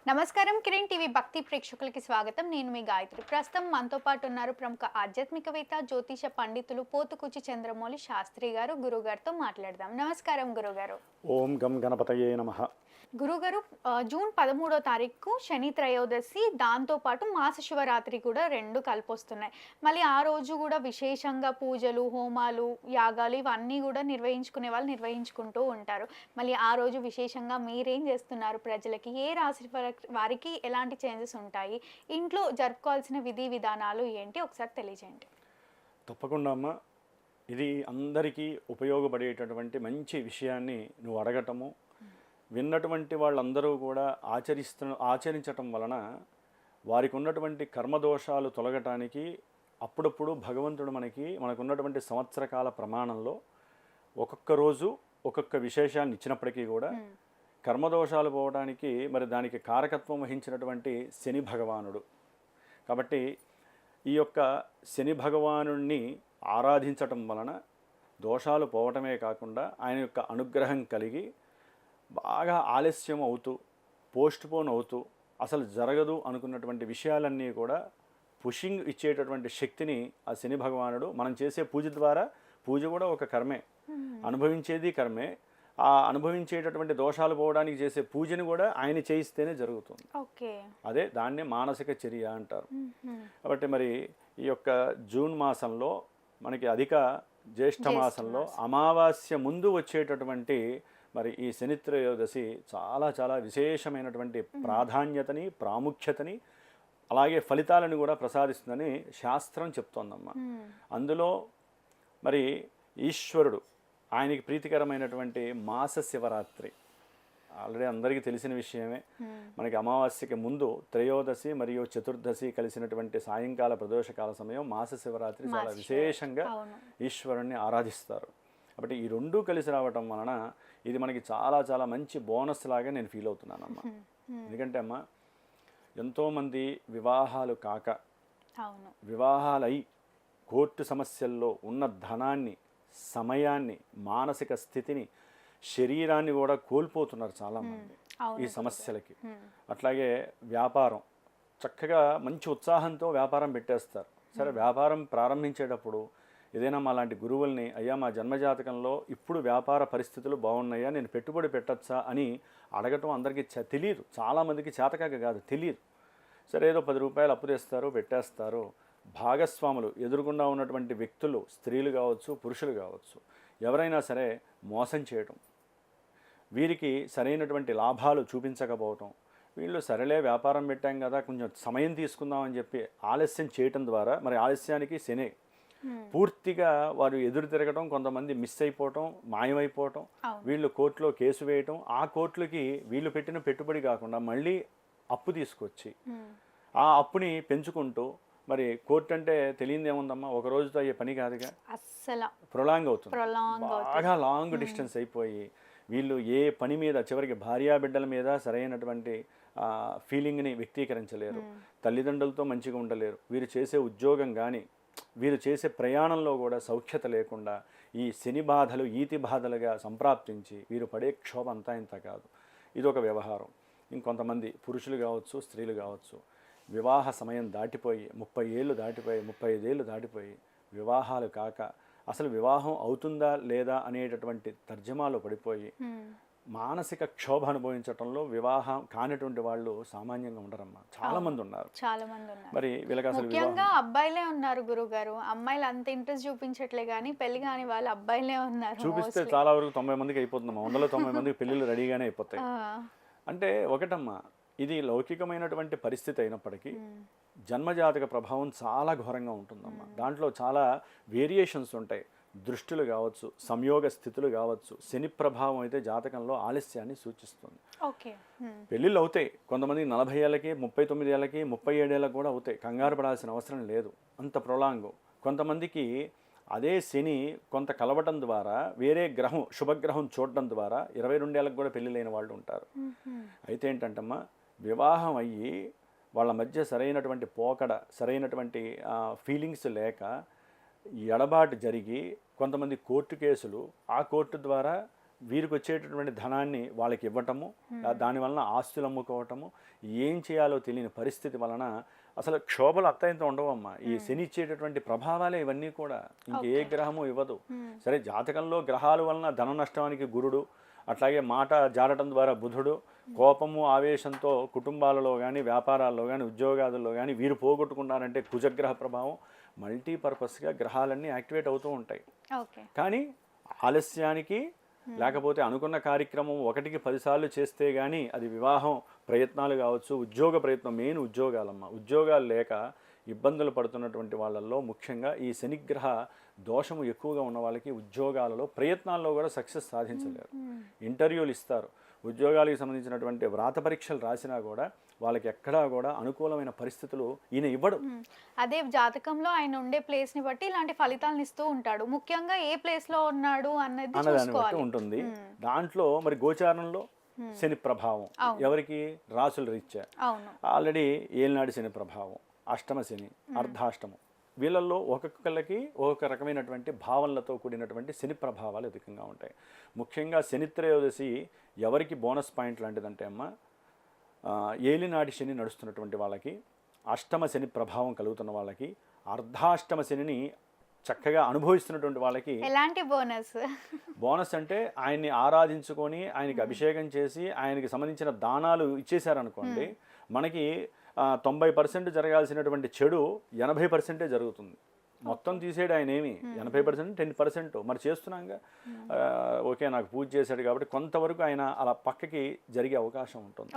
నమస్కారం కిరణ్ టీవీ భక్తి ప్రేక్షకులకి స్వాగతం. నేను మీ గాయత్రి. ప్రస్తుతం మనతో పాటు ఉన్నారు ప్రముఖ ఆధ్యాత్మికవేత్త, జ్యోతిష పండితులు పోతుకుచి చంద్రమౌళి శాస్త్రి గారు. గురుగారితో మాట్లాడదాం. నమస్కారం గురుగారు. ఓం గం గణపతయే నమః. గురుగారు, జూన్ 13వ తారీఖు శని త్రయోదశి, దాంతోపాటు మాస శివరాత్రి కూడా రెండు కలిపొస్తున్నాయి. మళ్ళీ ఆ రోజు కూడా విశేషంగా పూజలు, హోమాలు, యాగాలు ఇవన్నీ కూడా నిర్వహించుకునే వాళ్ళు నిర్వహించుకుంటూ ఉంటారు. మళ్ళీ ఆ రోజు విశేషంగా మీరేం చేస్తున్నారు? ప్రజలకి ఏ రాశి వారికి ఎలాంటి చేంజెస్ ఉంటాయి? ఇంట్లో జరుపుకోవాల్సిన విధి విధానాలు ఏంటి? ఒకసారి తెలియజేయండి. తప్పకుండా అమ్మ, ఇది అందరికీ ఉపయోగపడేటటువంటి మంచి విషయాన్ని నువ్వు అడగటము, విన్నటువంటి వాళ్ళందరూ కూడా ఆచరించటం వలన వారికి ఉన్నటువంటి కర్మదోషాలు తొలగటానికి అప్పుడప్పుడు భగవంతుడు మనకున్నటువంటి సంవత్సరకాల ప్రమాణంలో ఒక్కొక్క రోజు ఒక్కొక్క విశేషాన్ని ఇచ్చినప్పటికీ కూడా కర్మదోషాలు పోవడానికి మరి దానికి కారకత్వం వహించినటువంటి శని భగవానుడు. కాబట్టి ఈ యొక్క శని భగవానుణ్ణి ఆరాధించటం వలన దోషాలు పోవటమే కాకుండా ఆయన యొక్క అనుగ్రహం కలిగి బాగా ఆలస్యం అవుతూ పోస్ట్పోన్ అవుతూ అసలు జరగదు అనుకున్నటువంటి విషయాలన్నీ కూడా పుషింగ్ ఇచ్చేటటువంటి శక్తిని ఆ శని భగవానుడు, మనం చేసే పూజ ద్వారా, పూజ కూడా ఒక కర్మే, అనుభవించేది కర్మే, ఆ అనుభవించేటటువంటి దోషాలు పోవడానికి చేసే పూజని కూడా ఆయన చేయిస్తేనే జరుగుతుంది. అదే దాన్నే మానసిక చర్య అంటారు. కాబట్టి మరి ఈ యొక్క జూన్ మాసంలో మనకి అధిక జ్యేష్ఠ మాసంలో అమావాస్య ముందు వచ్చేటటువంటి మరి ఈ శని త్రయోదశి చాలా చాలా విశేషమైనటువంటి ప్రాధాన్యతని, ప్రాముఖ్యతని, అలాగే ఫలితాలను కూడా ప్రసాదిస్తుందని శాస్త్రం చెప్తోందమ్మా. అందులో మరి ఈశ్వరుడు ఆయనకి ప్రీతికరమైనటువంటి మాస శివరాత్రి ఆల్రెడీ అందరికీ తెలిసిన విషయమే. మనకి అమావాస్యకి ముందు త్రయోదశి మరియు చతుర్దశి కలిసినటువంటి సాయంకాల ప్రదోషకాల సమయం మాస శివరాత్రి చాలా విశేషంగా ఈశ్వరుణ్ణి ఆరాధిస్తారు. కాబట్టి ఈ రెండూ కలిసి రావటం వలన ఇది మనకి చాలా చాలా మంచి బోనస్ లాగా నేను ఫీల్ అవుతున్నానమ్మా. ఎందుకంటే అమ్మా, ఎంతోమంది వివాహాలు కాక, వివాహాలై కోర్టు సమస్యల్లో ఉన్న ధనాన్ని, సమయాన్ని, మానసిక స్థితిని, శరీరాన్ని కూడా కోల్పోతున్నారు చాలామంది ఈ సమస్యలకి. అట్లాగే వ్యాపారం, చక్కగా మంచి ఉత్సాహంతో వ్యాపారం పెట్టేస్తారు. సరే, వ్యాపారం ప్రారంభించేటప్పుడు ఏదైనా మా లాంటి గురువుల్ని, అయ్యా మా జన్మజాతకంలో ఇప్పుడు వ్యాపార పరిస్థితులు బాగున్నాయా, నేను పెట్టుబడి పెట్టచ్చా అని అడగటం అందరికీ తెలియదు. చాలామందికి చేతకాక కాదు, తెలియదు. సరే, ఏదో 10 రూపాయలు అప్పు తెస్తారు, పెట్టేస్తారు. భాగస్వాములు, ఎదురుగుండా ఉన్నటువంటి వ్యక్తులు, స్త్రీలు కావచ్చు, పురుషులు కావచ్చు, ఎవరైనా సరే మోసం చేయటం, వీరికి సరైనటువంటి లాభాలు చూపించకపోవటం, వీళ్ళు సరేలే వ్యాపారం పెట్టాం కదా కొంచెం సమయం తీసుకుందామని చెప్పి ఆలస్యం చేయటం ద్వారా మరి ఆలస్యానికి శనే పూర్తిగా వారు ఎదురు తిరగటం, కొంతమంది మిస్ అయిపోవటం, మాయమైపోవటం, వీళ్ళు కోర్టులో కేసు వేయటం, ఆ కోర్టులకి వీళ్ళు పెట్టిన పెట్టుబడి కాకుండా మళ్ళీ అప్పు తీసుకొచ్చి ఆ అప్పుని పెంచుకుంటూ, మరి కోర్టు అంటే తెలియదు ఏముందమ్మా, ఒక రోజుతో అయ్యే పని కాదుగా, ప్రొలాంగ్ అవుతుంది, బాగా లాంగ్ డిస్టెన్స్ అయిపోయి వీళ్ళు ఏ పని మీద చివరికి భార్యాబిడ్డల మీద సరైనటువంటి ఫీలింగ్ని వ్యక్తీకరించలేరు, తల్లిదండ్రులతో మంచిగా ఉండలేరు, వీరు చేసే ఉద్యోగం కానీ వీరు చేసే ప్రయాణంలో కూడా సౌఖ్యత లేకుండా ఈ శని బాధలు ఈతి బాధలుగా సంప్రాప్తించి వీరు పడే క్షోభ అంతా ఇంత కాదు. ఇదొక వ్యవహారం. ఇంకొంతమంది పురుషులు కావచ్చు, స్త్రీలు కావచ్చు, వివాహ సమయం దాటిపోయి 30 ఏళ్ళు దాటిపోయి 35 ఏళ్ళు దాటిపోయి వివాహాలు కాక అసలు వివాహం అవుతుందా లేదా అనేటటువంటి తర్జమాలో పడిపోయి మానసిక క్షోభ అనుభవించడంలో వివాహం కానిటువంటి వాళ్ళు సామాన్యంగా ఉండరమ్మా. చాలా మంది ఉన్నారు. మరి వీళ్ళకి అసలు ముఖ్యంగా అబ్బాయిలే ఉన్నారు గురుగారు. అమ్మాయిలు అంత ఇంట్రెస్ట్ చూపించట్లే కానీ పెళ్లి కాని వాళ్ళు అబ్బాయిలే ఉన్నారు. చూపిస్తే చాలా వరకు 90 మందికి అయిపోతుందమ్మా. 190 మందికి పెళ్ళిళ్ళు రెడీగానే అయిపోతాయి. అంటే ఒకటమ్మా, ఇది లౌకికమైనటువంటి పరిస్థితి అయినప్పటికీ జన్మజాతక ప్రభావం చాలా ఘోరంగా ఉంటుందమ్మా. దాంట్లో చాలా వేరియేషన్స్ ఉంటాయి. దృష్టిలు కావచ్చు, సంయోగ స్థితులు కావచ్చు. శని ప్రభావం అయితే జాతకంలో ఆలస్యాన్ని సూచిస్తుంది. పెళ్ళిళ్ళు అవుతాయి కొంతమంది 40 ఏళ్ళకి, 39 ఏళ్ళకి, 37 ఏళ్ళకి కూడా అవుతాయి. కంగారు పడాల్సిన అవసరం లేదు, అంత ప్రొలాంగ్. కొంతమందికి అదే శని కొంత కలవటం ద్వారా, వేరే గ్రహం, శుభగ్రహం చూడటం ద్వారా 22 ఏళ్ళకి కూడా పెళ్ళి లేని వాళ్ళు ఉంటారు. అయితే ఏంటంటమ్మా, వివాహం అయ్యి వాళ్ళ మధ్య సరైనటువంటి పోకడ, సరైనటువంటి ఫీలింగ్స్ లేక ఎడబాటు జరిగి కొంతమంది కోర్టు కేసులు, ఆ కోర్టు ద్వారా వీరికి వచ్చేటటువంటి ధనాన్ని వాళ్ళకి ఇవ్వటము, దానివలన ఆస్తులు అమ్ముకోవటము, ఏం చేయాలో తెలియని పరిస్థితి వలన అసలు క్షోభలు అత్యంత ఉండవమ్మా. ఈ శని ఇచ్చేటటువంటి ప్రభావాలే ఇవన్నీ కూడా, ఇంకే గ్రహము ఇవ్వదు. సరే, జాతకంలో గ్రహాల వలన ధన నష్టానికి గురుడు, అట్లాగే మాట జారటం ద్వారా బుధుడు, కోపము ఆవేశంతో కుటుంబాలలో కానీ వ్యాపారాల్లో కానీ ఉద్యోగాదుల్లో కానీ వీరు పోగొట్టుకున్నారంటే కుజగ్రహ ప్రభావం. మల్టీపర్పస్గా గ్రహాలన్నీ యాక్టివేట్ అవుతూ ఉంటాయి. కానీ ఆలస్యానికి లేకపోతే అనుకున్న కార్యక్రమం 1కి 10 సార్లు చేస్తే కానీ అది వివాహం ప్రయత్నాలు కావచ్చు, ఉద్యోగ ప్రయత్నం, మెయిన్ ఉద్యోగాలమ్మ. ఉద్యోగాలు లేక ఇబ్బందులు పడుతున్నటువంటి వాళ్ళల్లో ముఖ్యంగా ఈ శనిగ్రహ దోషము ఎక్కువగా ఉన్న వాళ్ళకి ఉద్యోగాలలో ప్రయత్నాల్లో కూడా సక్సెస్ సాధించలేరు. ఇంటర్వ్యూలు ఇస్తారు, ఉద్యోగాలకు సంబంధించినటువంటి వ్రాత పరీక్షలు రాసినా కూడా వాళ్ళకి ఎక్కడా కూడా అనుకూలమైన పరిస్థితులు ఈయన ఇవ్వడు. అదే జాతకంలో ఆయన ఉండే ప్లేస్ ని బట్టి ఇలాంటి ఫలితాలను ఇస్తూ ఉంటాడు. ముఖ్యంగా ఏ ప్లేస్ లో ఉన్నాడు అన్నదాన్ని బట్టి ఉంటుంది. దాంట్లో మరి గోచారంలో శని ప్రభావం ఎవరికి? రాసుల రీత్యా ఆల్రెడీ ఏలినాడు శని ప్రభావం, అష్టమ శని, అర్ధాష్టమం, వీళ్ళల్లో ఒక్కొక్కరికి ఒక్కొక్క రకమైనటువంటి భావనలతో కూడినటువంటి శని ప్రభావాలు అధికంగా ఉంటాయి. ముఖ్యంగా శని త్రయోదశి ఎవరికి బోనస్ పాయింట్ లాంటిదంటే అమ్మ, ఏలినాడి శని నడుస్తున్నటువంటి వాళ్ళకి, అష్టమ శని ప్రభావం కలుగుతున్న వాళ్ళకి, అర్ధాష్టమ శనిని చక్కగా అనుభవిస్తున్నటువంటి వాళ్ళకి ఎలాంటి బోనస్? బోనస్ అంటే ఆయన్ని ఆరాధించుకొని ఆయనకి అభిషేకం చేసి ఆయనకి సంబంధించిన దానాలు ఇచ్చేశారనుకోండి, మనకి 90% జరగాల్సినటువంటి చెడు 80% జరుగుతుంది. మొత్తం తీసేడు ఆయన ఏమి, 80% 10% మరి చేస్తున్నాగా. ఓకే, నాకు పూజ చేశాడు కాబట్టి కొంతవరకు ఆయన అలా పక్కకి జరిగే అవకాశం ఉంటుంది.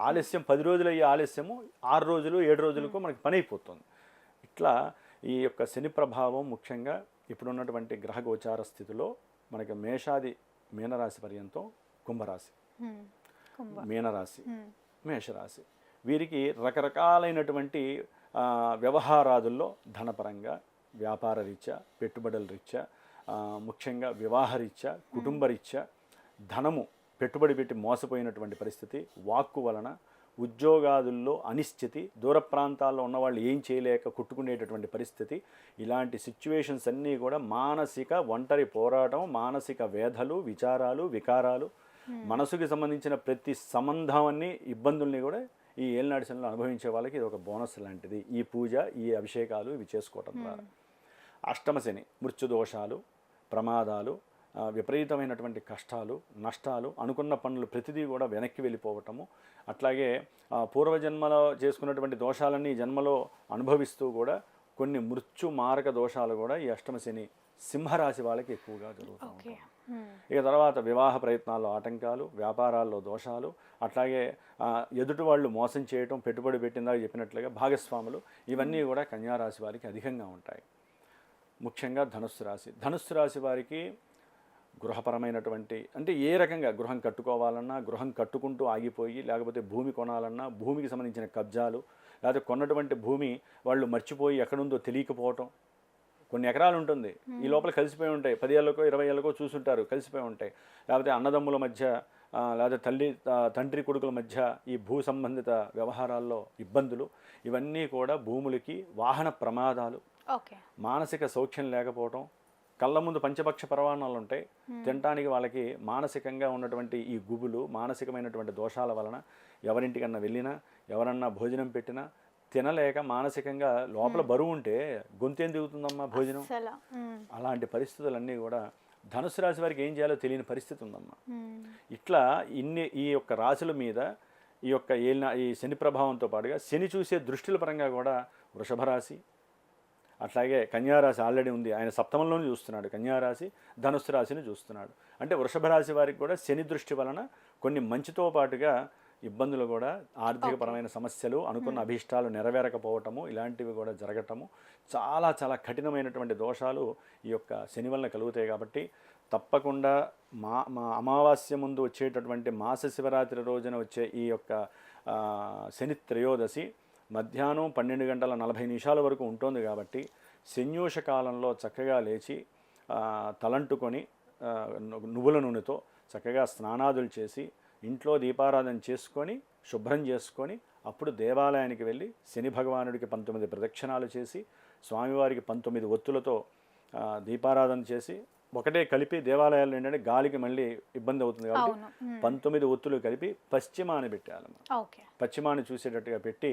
ఆలస్యం 10 రోజులు అయ్యే ఆలస్యము 6 రోజులు 7 రోజులకు మనకి పని అయిపోతుంది. ఇట్లా ఈ యొక్క శని ప్రభావం ముఖ్యంగా ఇప్పుడున్నటువంటి గ్రహ గోచార స్థితిలో మనకి మేషాది మీనరాశి పర్యంతం, కుంభరాశి, మీనరాశి, మేషరాశి, వీరికి రకరకాలైనటువంటి వ్యవహారాదుల్లో ధనపరంగా, వ్యాపార రీత్యా, పెట్టుబడుల రీత్యా, ముఖ్యంగా వివాహ రీత్యా, కుటుంబ రీత్యా ధనము పెట్టుబడి పెట్టి మోసపోయినటువంటి పరిస్థితి, వాక్కు వలన ఉద్యోగాదుల్లో అనిశ్చితి, దూర ప్రాంతాల్లో ఉన్నవాళ్ళు ఏం చేయలేక కొట్టుకునేటటువంటి పరిస్థితి, ఇలాంటి సిచ్యువేషన్స్ అన్నీ కూడా మానసిక ఒంటరి పోరాటం, మానసిక వేధలు, విచారాలు, వికారాలు, మనసుకి సంబంధించిన ప్రతి సంబంధాన్ని, ఇబ్బందుల్ని కూడా ఈ ఏలినాటి శనిలో అనుభవించే వాళ్ళకి ఇది ఒక బోనస్ లాంటిది. ఈ పూజ, ఈ అభిషేకాలు ఇవి చేసుకోవటం ద్వారా. అష్టమ శని మృత్యుదోషాలు, ప్రమాదాలు, విపరీతమైనటువంటి కష్టాలు, నష్టాలు, అనుకున్న పనులు ప్రతిదీ కూడా వెనక్కి వెళ్ళిపోవటము, అట్లాగే పూర్వజన్మలో చేసుకున్నటువంటి దోషాలన్నీ జన్మలో అనుభవిస్తూ కూడా కొన్ని మృత్యు మారక దోషాలు కూడా ఈ అష్టమ శని సింహరాశి వాళ్ళకి ఎక్కువగా జరుగుతూ ఉంటాయి. ఇక తర్వాత వివాహ ప్రయత్నాల్లో ఆటంకాలు, వ్యాపారాల్లో దోషాలు, అట్లాగే ఎదుటి వాళ్ళు మోసం చేయటం, పెట్టుబడి పెట్టిందాక చెప్పినట్లుగా భాగస్వాములు, ఇవన్నీ కూడా కన్యారాశి వారికి అధికంగా ఉంటాయి. ముఖ్యంగా ధనుస్సు రాశి, ధనుస్సు రాశి వారికి గృహపరమైనటువంటి, అంటే ఏ రకంగా గృహం కట్టుకోవాలన్నా, గృహం కట్టుకుంటూ ఆగిపోయి, లేకపోతే భూమి కొనాలన్నా భూమికి సంబంధించిన కబ్జాలు, లేకపోతే కొన్నటువంటి భూమి వాళ్ళు మర్చిపోయి ఎక్కడుందో తెలియకపోవటం, కొన్ని ఎకరాలు ఉంటుంది ఈ లోపల కలిసిపోయి ఉంటాయి, 10 ఏళ్ళకో 20 ఏళ్ళకో చూసుంటారు, కలిసిపోయి ఉంటాయి. లేకపోతే అన్నదమ్ముల మధ్య, లేకపోతే తండ్రి కొడుకుల మధ్య ఈ భూ సంబంధిత వ్యవహారాల్లో ఇబ్బందులు, ఇవన్నీ కూడా భూములకి, వాహన ప్రమాదాలు, మానసిక సౌఖ్యం లేకపోవటం, కళ్ళ ముందు పంచపక్ష పరవాణాలు ఉంటాయి, తినటానికి వాళ్ళకి మానసికంగా ఉన్నటువంటి ఈ గుబులు, మానసికమైనటువంటి దోషాల వలన ఎవరింటికన్నా వెళ్ళినా, ఎవరన్నా భోజనం పెట్టినా తినలేక మానసికంగా లోపల బరువు ఉంటే గొంతేం దిగుతుందమ్మా భోజనం. అలాంటి పరిస్థితులన్నీ కూడా ధనుసు రాశి వారికి ఏం చేయాలో తెలియని పరిస్థితి ఉందమ్మా. ఇట్లా ఈ యొక్క రాశుల మీద ఈ శని ప్రభావంతో పాటుగా శని చూసే దృష్టిల పరంగా కూడా వృషభ రాశి, అట్లాగే కన్యారాశి ఆల్రెడీ ఉంది, ఆయన సప్తమంలోనే చూస్తున్నాడు, కన్యారాశి ధనుస్సు రాశిని చూస్తున్నాడు. అంటే వృషభ రాశి వారికి కూడా శని దృష్టి వలన కొన్ని మంచితో పాటుగా ఇబ్బందులు కూడా, ఆర్థికపరమైన సమస్యలు, అనుకున్న అభీష్టాలు నెరవేరకపోవటము, ఇలాంటివి కూడా జరగటము, చాలా చాలా కఠినమైనటువంటి దోషాలు ఈ యొక్క శని వలన కలుగుతాయి. కాబట్టి తప్పకుండా మా అమావాస్య ముందు వచ్చేటటువంటి మాస శివరాత్రి రోజున వచ్చే ఈ యొక్క శని త్రయోదశి మధ్యాహ్నం 12:40 వరకు ఉంటుంది. కాబట్టి శన్యూష కాలంలో చక్కగా లేచి తలంటుకొని నువ్వుల నూనెతో చక్కగా స్నానాదులు చేసి ఇంట్లో దీపారాధన చేసుకొని శుభ్రం చేసుకొని అప్పుడు దేవాలయానికి వెళ్ళి శని భగవానుడికి 19 ప్రదక్షిణాలు చేసి స్వామివారికి 19 ఒత్తులతో దీపారాధన చేసి ఒకటే కలిపి దేవాలయాల్లో ఏంటంటే గాలికి మళ్ళీ ఇబ్బంది అవుతుంది కాబట్టి అవును. 19 ఒత్తులు కలిపి పశ్చిమాన్ని పెట్టాలన్నమాట. ఓకే. పశ్చిమాన్ని చూసేటట్టుగా పెట్టి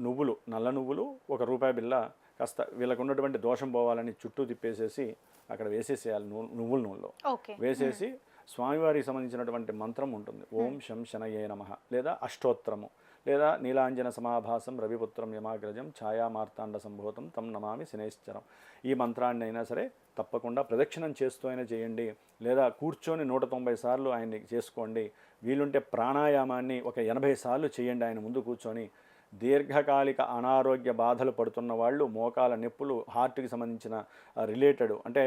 నువ్వులు, నల్ల నువ్వులు, ₹1 బిళ్ళ కాస్త వీళ్ళకు ఉన్నటువంటి దోషం పోవాలని చుట్టూ తిప్పేసేసి అక్కడ వేసేసేయాలి నువ్వుల నూనెలో ఓకే. వేసేసి స్వామివారికి సంబంధించినటువంటి మంత్రం ఉంటుంది. ఓం శం శనయే నమః లేదా అష్టోత్తరము లేదా నీలాంజన సమాభాసం రవిపుత్రం యమాగ్రజం ఛాయామార్తాండ సంభూతం తం నమామి శనేశ్వరం. ఈ మంత్రాన్ని అయినా సరే తప్పకుండా ప్రదక్షిణం చేస్తూ అయినా చేయండి, లేదా కూర్చొని 190 సార్లు ఆయన్ని చేసుకోండి. వీలుంటే ప్రాణాయామాన్ని ఒక 80 సార్లు చేయండి ఆయన ముందు కూర్చొని. దీర్ఘకాలిక అనారోగ్య బాధలు పడుతున్న వాళ్ళు, మోకాల నొప్పులు, హార్ట్కి సంబంధించిన రిలేటెడ్ అంటే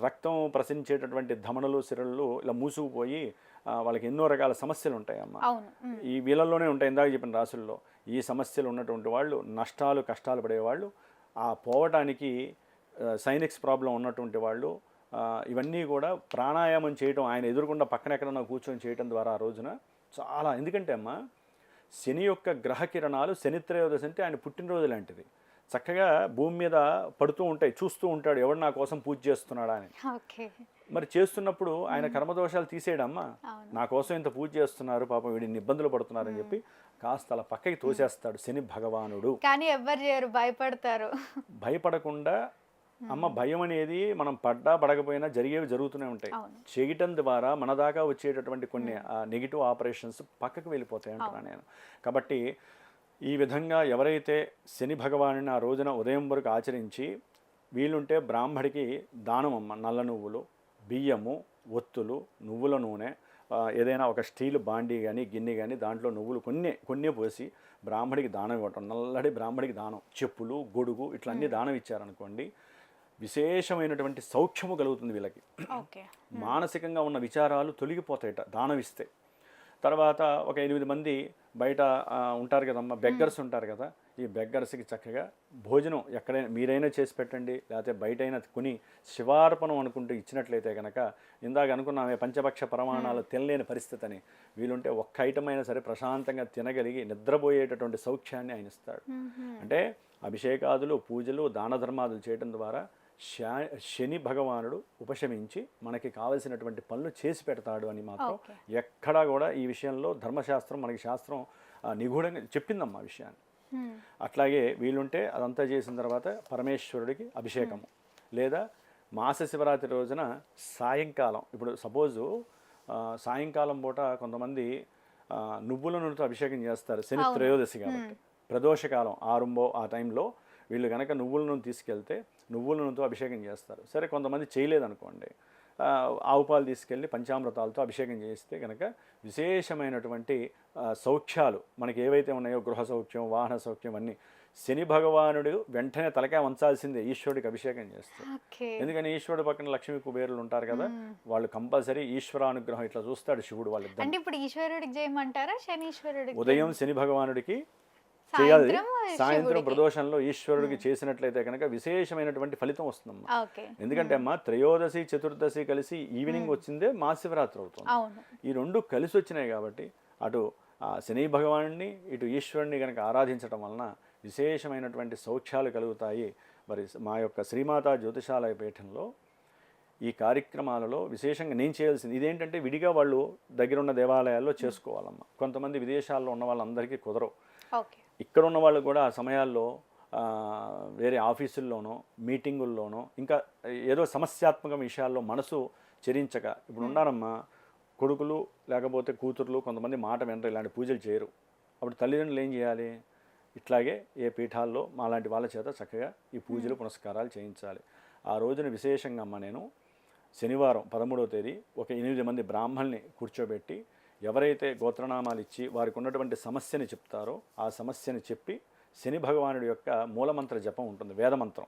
రక్తం ప్రసరించేటటువంటి ధమనులు, సిరలు ఇలా మూసుకుపోయి వాళ్ళకి ఎన్నో రకాల సమస్యలు ఉంటాయమ్మా. ఈ వీళ్ళల్లోనే ఉంటాయి, ఇందాక చెప్పిన రాసుల్లో. ఈ సమస్యలు ఉన్నటువంటి వాళ్ళు, నష్టాలు కష్టాలు పడేవాళ్ళు, ఆ పోవటానికి సైనిక్స్ ప్రాబ్లం ఉన్నటువంటి వాళ్ళు, ఇవన్నీ కూడా ప్రాణాయామం చేయటం, ఆయన ఎదురుకుండా పక్కన ఎక్కడన్నా కూర్చొని చేయటం ద్వారా ఆ రోజున చాలా. ఎందుకంటే అమ్మా శని యొక్క గ్రహ కిరణాలు శనిత్రయోదశి అంటే ఆయన పుట్టినరోజు లాంటిది. చక్కగా భూమి మీద పడుతూ ఉంటాయి, చూస్తూ ఉంటాడు ఎవడు నా కోసం పూజ చేస్తున్నాడా అని. మరి చేస్తున్నప్పుడు ఆయన కర్మదోషాలు తీసేయడమ్మా, నా కోసం ఇంత పూజ చేస్తున్నారు పాపం వీడిని ఇబ్బందులు పడుతున్నారని చెప్పి కాస్త అలా పక్కకి తోసేస్తాడు శని భగవానుడు. కానీ ఎవ్వరు చేయరు, భయపడతారు. భయపడకుండా అమ్మ, భయం అనేది మనం పడ్డా పడకపోయినా జరిగేవి జరుగుతూనే ఉంటాయి. చేయటం ద్వారా మన దాకా వచ్చేటటువంటి కొన్ని నెగిటివ్ ఆపరేషన్స్ పక్కకు వెళ్ళిపోతాయి అంటున్నాను నేను. కాబట్టి ఈ విధంగా ఎవరైతే శని భగవానుని ఆ రోజున ఉదయం వరకు ఆచరించి, వీలుంటే బ్రాహ్మడికి దానం అమ్మ, నల్ల నువ్వులు, బియ్యము, ఒత్తులు, నువ్వుల నూనె, ఏదైనా ఒక స్టీల్ బాండీ కానీ గిన్నె కానీ దాంట్లో నువ్వులు కొన్ని పోసి బ్రాహ్మడికి దానం ఇవ్వటం. నల్లడి బ్రాహ్మడికి దానం, చెప్పులు, గొడుగు ఇట్లన్నీ దానం ఇచ్చారనుకోండి, విశేషమైనటువంటి సౌఖ్యము కలుగుతుంది వీళ్ళకి. మానసికంగా ఉన్న విచారాలు తొలగిపోతాయట దానం ఇస్తే. తర్వాత ఒక 8 మంది బయట ఉంటారు కదమ్మా, బెగ్గర్స్ ఉంటారు కదా, ఈ బెగ్గర్స్కి చక్కగా భోజనం ఎక్కడైనా మీరైనా చేసి పెట్టండి, లేకపోతే బయటైనా కొని శివార్పణం అనుకుంటూ ఇచ్చినట్లయితే కనుక, ఇందాక అనుకున్నామే పంచపక్ష ప్రమాణాలు తినలేని పరిస్థితి అని, వీలుంటే ఒక్క ఐటమ్ అయినా సరే ప్రశాంతంగా తినగలిగి నిద్రపోయేటటువంటి సౌఖ్యాన్ని ఆయన ఇస్తాడు. అంటే అభిషేకాదులు, పూజలు, దాన ధర్మాదులు చేయడం ద్వారా శని భగవానుడు ఉపశమించి మనకి కావలసినటువంటి పనులు చేసి పెడతాడు అని మాత్రం ఎక్కడా కూడా ఈ విషయంలో ధర్మశాస్త్రం మనకి శాస్త్రం నిగూఢంగా చెప్పిందమ్మా ఆ విషయాన్ని. అట్లాగే వీలుంటే అదంతా చేసిన తర్వాత పరమేశ్వరుడికి అభిషేకము, లేదా మాస శివరాత్రి రోజున సాయంకాలం, ఇప్పుడు సపోజు సాయంకాలం పూట కొంతమంది నువ్వుల నూనెతో అభిషేకం చేస్తారు శని త్రయోదశి కాబట్టి. ప్రదోషకాలం 6 ఆ టైంలో వీళ్ళు కనుక నువ్వుల నూనె తీసుకెళ్తే నువ్వుల నూనెతో అభిషేకం చేస్తారు. సరే కొంతమంది చేయలేదనుకోండి, ఆవు పాలు తీసుకెళ్ళి పంచామృతాలతో అభిషేకం చేస్తే కనుక విశేషమైనటువంటి సౌఖ్యాలు మనకి ఏవైతే ఉన్నాయో, గృహ సౌఖ్యం, వాహన సౌఖ్యం అన్నీ శని భగవానుడు వెంటనే తలకాయ వంచాల్సిందే ఈశ్వరుడికి అభిషేకం చేస్తే. ఎందుకని ఈశ్వరుడు పక్కన లక్ష్మీ కుబేరులు ఉంటారు కదా, వాళ్ళు కంపల్సరీ ఈశ్వరానుగ్రహం ఇట్లా చూస్తాడు శివుడు వాళ్ళిద్దరు. అంటే ఇప్పుడు ఈశ్వరుడికి చేయమంటారా శనీశ్వరుడికి? ఉదయం శని భగవానుడికి చేయాలి, సాయంత్రం ప్రదోషంలో ఈశ్వరుడికి చేసినట్లయితే కనుక విశేషమైనటువంటి ఫలితం వస్తుందమ్మా. ఎందుకంటే అమ్మా త్రయోదశి చతుర్దశి కలిసి ఈవినింగ్ వచ్చిందే మహాశివరాత్రి అవుతుంది. ఈ రెండు కలిసి వచ్చినాయి కాబట్టి అటు శని భగవానుడిని ఇటు ఈశ్వరుడిని కనుక ఆరాధించడం వలన విశేషమైనటువంటి సౌఖ్యాలు కలుగుతాయి. మరి మా యొక్క శ్రీమాతా జ్యోతిషాలయ పీఠంలో ఈ కార్యక్రమాలలో విశేషంగా నేను చేయాల్సింది ఇదేంటంటే, విడిగా వాళ్ళు దగ్గరున్న దేవాలయాల్లో చేసుకోవాలమ్మా. కొంతమంది విదేశాల్లో ఉన్న వాళ్ళందరికీ కుదరవు. ఇక్కడ ఉన్న వాళ్ళు కూడా ఆ సమయాల్లో వేరే ఆఫీసుల్లోనో మీటింగుల్లోనో ఇంకా ఏదో సమస్యాత్మక విషయాల్లో మనసు చెరించక ఇప్పుడు ఉన్నారమ్మా, కొడుకులు లేకపోతే కూతుర్లు కొంతమంది మాట వినరు, ఇలాంటి పూజలు చేయరు. అప్పుడు తల్లిదండ్రులు ఏం చేయాలి? ఇట్లాగే ఏ పీఠాల్లో మాలాంటి వాళ్ళ చేత చక్కగా ఈ పూజలు పునస్కారాలు చేయించాలి. ఆ రోజున విశేషంగా అమ్మ నేను శనివారం 13వ తేదీ ఒక 8 మంది బ్రాహ్మణుల్ని కూర్చోబెట్టి ఎవరైతే గోత్రనామాలు ఇచ్చి వారికి ఉన్నటువంటి సమస్యని చెప్తారో ఆ సమస్యని చెప్పి శని భగవానుడి యొక్క మూలమంత్ర జపం ఉంటుంది, వేదమంత్రం.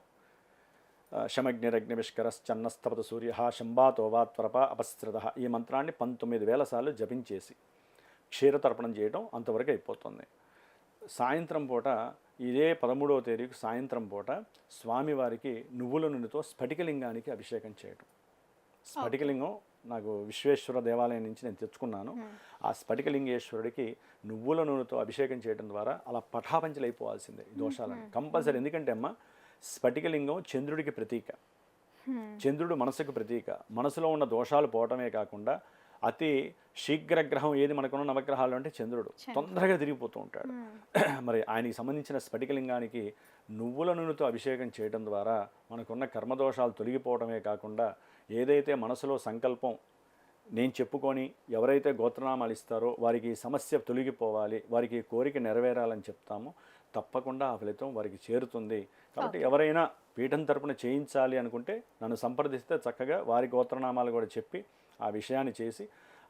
శమగ్నిరగ్నివిష్కరశ్చన్నస్తపత సూర్య శంబాతో వాత్వరప అపస్త్రత, ఈ మంత్రాన్ని 19,000 సార్లు జపించేసి క్షీరతర్పణం చేయడం అంతవరకు అయిపోతుంది. సాయంత్రం పూట ఇదే 13వ తేదీకి సాయంత్రం పూట స్వామివారికి నువ్వుల నూనెతో స్ఫటికలింగానికి అభిషేకం చేయడం. స్ఫటికలింగం నాకు విశ్వేశ్వర దేవాలయం నుంచి నేను తెచ్చుకున్నాను. ఆ స్ఫటికలింగేశ్వరుడికి నువ్వుల నూనెతో అభిషేకం చేయడం ద్వారా అలా పటాపంచలైపోవాల్సిందే ఈ దోషాలను కంపల్సరీ. ఎందుకంటే అమ్మ స్ఫటికలింగం చంద్రుడికి ప్రతీక. చంద్రుడు మనసుకు ప్రతీక. మనసులో ఉన్న దోషాలు పోవటమే కాకుండా అతి శీఘ్రగ్రహం ఏది మనకున్న నవగ్రహాలు అంటే చంద్రుడు. తొందరగా తిరిగిపోతూ ఉంటాడు. మరి ఆయనకి సంబంధించిన స్ఫటికలింగానికి నువ్వుల నూనెతో అభిషేకం చేయడం ద్వారా మనకున్న కర్మదోషాలు తొలగిపోవడమే కాకుండా ఏదైతే మనసులో సంకల్పం నేను చెప్పుకొని ఎవరైతే గోత్రనామాలు ఇస్తారో వారికి సమస్య తొలగిపోవాలి, వారికి కోరిక నెరవేరాలని చెప్తామో తప్పకుండా ఆ ఫలితం వారికి చేరుతుంది. కాబట్టి ఎవరైనా పీఠం తరపున చేయించాలి అనుకుంటే నన్ను సంప్రదిస్తే చక్కగా వారి గోత్రనామాలు కూడా చెప్పి ఆ విషయాన్ని చేసి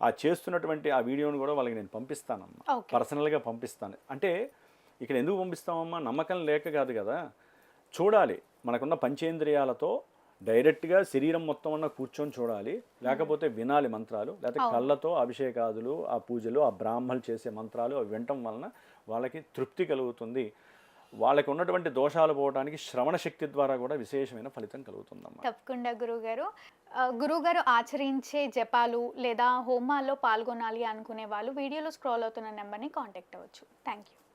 ఆ చేస్తున్నటువంటి ఆ వీడియోని కూడా వాళ్ళకి నేను పంపిస్తానమ్మా, పర్సనల్గా పంపిస్తాను. అంటే ఇక్కడ ఎందుకు పంపిస్తామమ్మా, నమ్మకం లేక కాదు కదా, చూడాలి. మనకున్న పంచేంద్రియాలతో డైరెక్ట్గా శరీరం మొత్తం అన్న కూర్చొని చూడాలి, లేకపోతే వినాలి మంత్రాలు, లేకపోతే కళ్ళతో అభిషేకాదులు, ఆ పూజలు, ఆ బ్రాహ్మణులు చేసే మంత్రాలు అవి వినటం వలన వాళ్ళకి తృప్తి కలుగుతుంది. వాళ్ళకి ఉన్నటువంటి దోషాలు పోవడానికి శ్రవణ శక్తి ద్వారా కూడా విశేషమైన ఫలితం కలుగుతుందమ్మా. తప్పకుండా గురుగారు ఆచరించే జపాలు లేదా హోమాల్లో పాల్గొనాలి అనుకునే వాళ్ళు వీడియోలో స్క్రోల్ అవుతున్న నెంబర్ని కాంటాక్ట్ అవ్వచ్చు. Thank you.